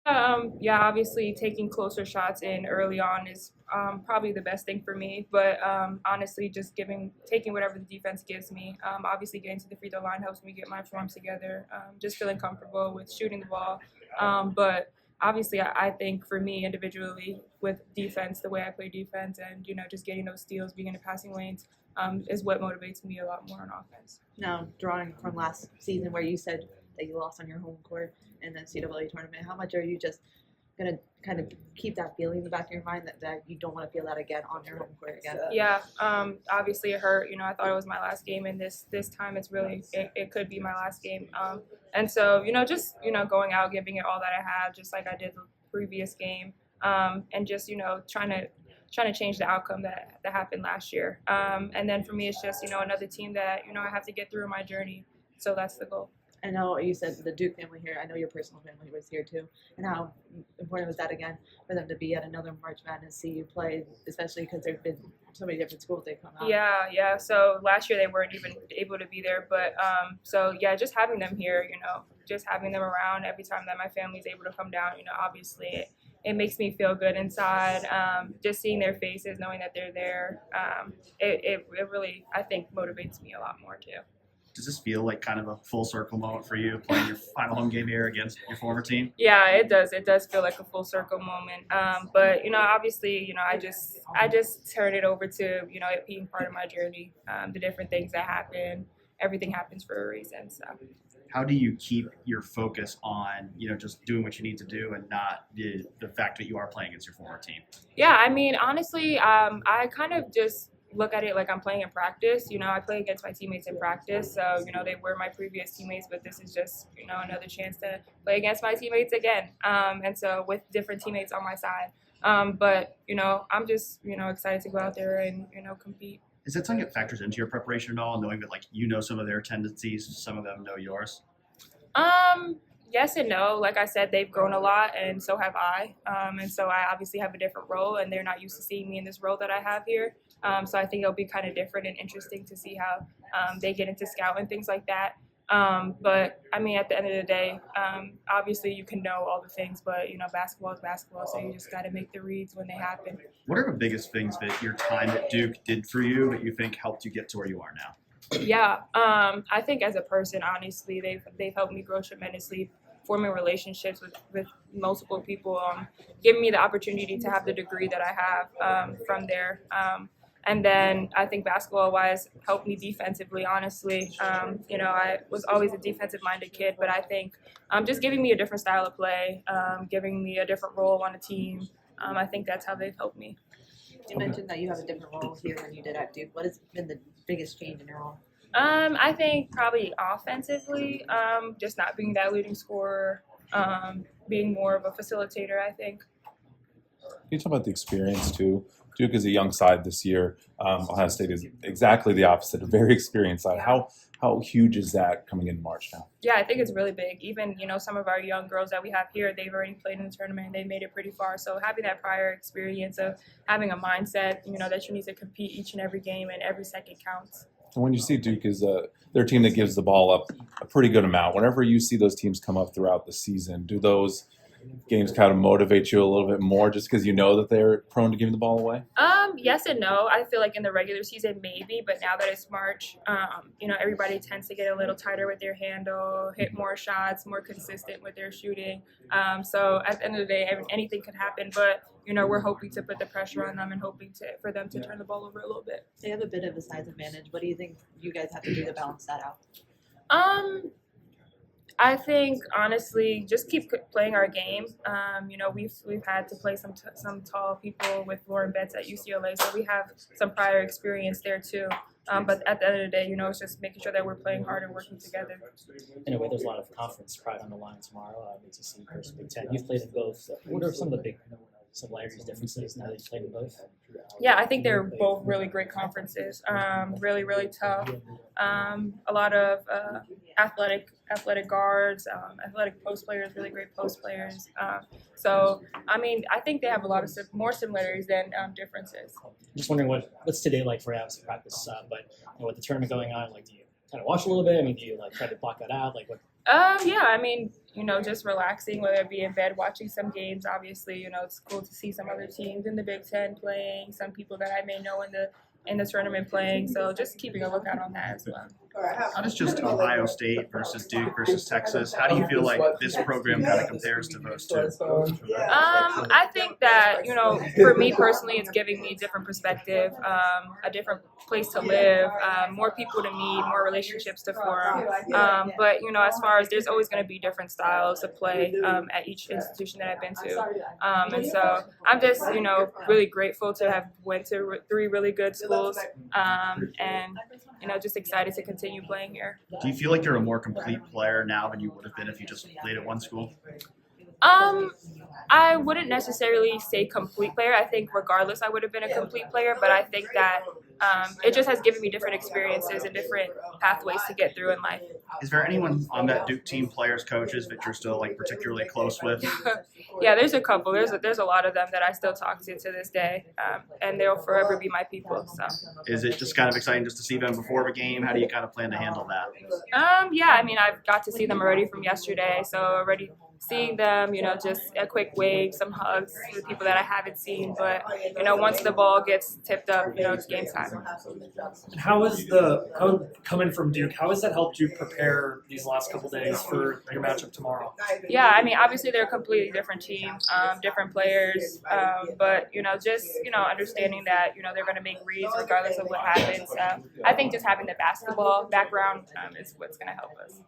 Yeah, obviously taking closer shots in early on is probably the best thing for me. But honestly, just taking whatever the defense gives me. Obviously, getting to the free throw line helps me get my form together. Just feeling comfortable with shooting the ball. But obviously, I think for me individually with defense, the way I play defense, and just getting those steals, being in the passing lanes, is what motivates me a lot more on offense. Now, drawing from last season where you said that you lost on your home court in the NCAA tournament, how much are you just going to kind of keep that feeling in the back of your mind that you don't want to feel that again on your home court again? Yeah, obviously it hurt. I thought it was my last game, and this time it could be my last game. And so just going out, giving it all that I have, just like I did the previous game, and just trying to change the outcome that happened last year. And then for me, it's just another team that I have to get through my journey. So that's the goal. I know you said the Duke family here. I know your personal family was here too. And how important was that again for them to be at another March Madness, see you play, especially because there've been so many different schools they come out. Yeah. So last year they weren't even able to be there, but so yeah, just having them here, just having them around every time that my family's able to come down, obviously it makes me feel good inside. Just seeing their faces, knowing that they're there, it really, I think, motivates me a lot more too. Does this feel like kind of a full circle moment for you playing your final home game here against your former team? Yeah, it does. It does feel like a full circle moment. But obviously, I just turn it over to it being part of my journey. The different things that happen, everything happens for a reason. So. How do you keep your focus on just doing what you need to do and not the fact that you are playing against your former team? Yeah, I mean, honestly, I kind of just look at it like I'm playing in practice. I play against my teammates in practice, so they were my previous teammates, but this is just another chance to play against my teammates again, and so with different teammates on my side. But I'm just excited to go out there and compete. Is that something that factors into your preparation at all, knowing that some of their tendencies, some of them know yours? Yes and no. Like I said, they've grown a lot, and so have I. And so I obviously have a different role, and they're not used to seeing me in this role that I have here. So I think it'll be kind of different and interesting to see how they get into scout and things like that. But I mean, at the end of the day, obviously you can know all the things, but basketball is basketball, so you just got to make the reads when they happen. What are the biggest things that your time at Duke did for you that you think helped you get to where you are now? Yeah, I think as a person, honestly, they've helped me grow tremendously, forming relationships with multiple people, giving me the opportunity to have the degree that I have from there. And then I think basketball-wise helped me defensively, honestly. I was always a defensive-minded kid, but I think just giving me a different style of play, giving me a different role on a team, I think that's how they've helped me. You mentioned that you have a different role here than you did at Duke. What has been the biggest change in your role? I think probably offensively, just not being that leading scorer, being more of a facilitator, I think. Can you talk about the experience too? Duke is a young side this year. Ohio State is exactly the opposite, a very experienced side. Yeah. How huge is that coming in March now? Yeah, I think it's really big. Even, some of our young girls that we have here, they've already played in the tournament and they made it pretty far. So having that prior experience of having a mindset, that you need to compete each and every game and every second counts. And when you see Duke is their team that gives the ball up a pretty good amount, whenever you see those teams come up throughout the season, do those games kind of motivate you a little bit more just because you know that they're prone to giving the ball away? Yes and no. I feel like in the regular season maybe, but now that it's March, everybody tends to get a little tighter with their handle, hit more shots, more consistent with their shooting. So at the end of the day, anything could happen, but we're hoping to put the pressure on them and hoping for them to turn the ball over a little bit. They have a bit of a size advantage. What do you think you guys have to do to balance that out? I think honestly, just keep playing our game. We've had to play some tall people with Lauren Betts at UCLA, so we have some prior experience there too. But at the end of the day, it's just making sure that we're playing hard and working together. Anyway, there's a lot of conference pride on the line tomorrow. ACC versus Big Ten. You've played in both. What are some of the big similarities, differences now that you've played in both? Yeah, I think they're both really great conferences. Really, really tough. A lot of athletic guards, athletic post players, really great post players. So, I mean, I think they have a lot of more similarities than differences. Just wondering what's today like for you? Obviously practice, but with the tournament going on, do you kind of watch a little bit? I mean, do you like try to block that out? Like what? Yeah, I mean, just relaxing, whether it be in bed watching some games. Obviously, it's cool to see some other teams in the Big Ten playing, some people that I may know in the tournament playing. So just keeping a lookout on that as well. How does just Ohio State versus Duke versus Texas? How do you feel like this program kind of compares to those two? I think that for me personally, it's giving me a different perspective, a different place to live, more people to meet, more relationships to form. But as far as there's always going to be different styles of play at each institution that I've been to, and so I'm just really grateful to have went to 3 really good schools, and just excited to continue playing here. Do you feel like you're a more complete player now than you would have been if you just played at one school? I wouldn't necessarily say complete player. I think regardless I would have been a complete player, but I think that it just has given me different experiences and different pathways to get through in life. Is there anyone on that Duke team, players, coaches, that you're still like particularly close with? Yeah, there's a couple. There's a lot of them that I still talk to this day, and they'll forever be my people. So. Is it just kind of exciting just to see them before the game? How do you kind of plan to handle that? Yeah, I mean, I've got to see them already from yesterday, so already seeing them, just a quick wave, some hugs to the people that I haven't seen. But, once the ball gets tipped up, it's game time. Coming from Duke, how has that helped you prepare these last couple days for your matchup tomorrow? Yeah, I mean, obviously they're a completely different team, different players, but, just, understanding that, they're going to make reads regardless of what happens. I think just having the basketball background is what's going to help us.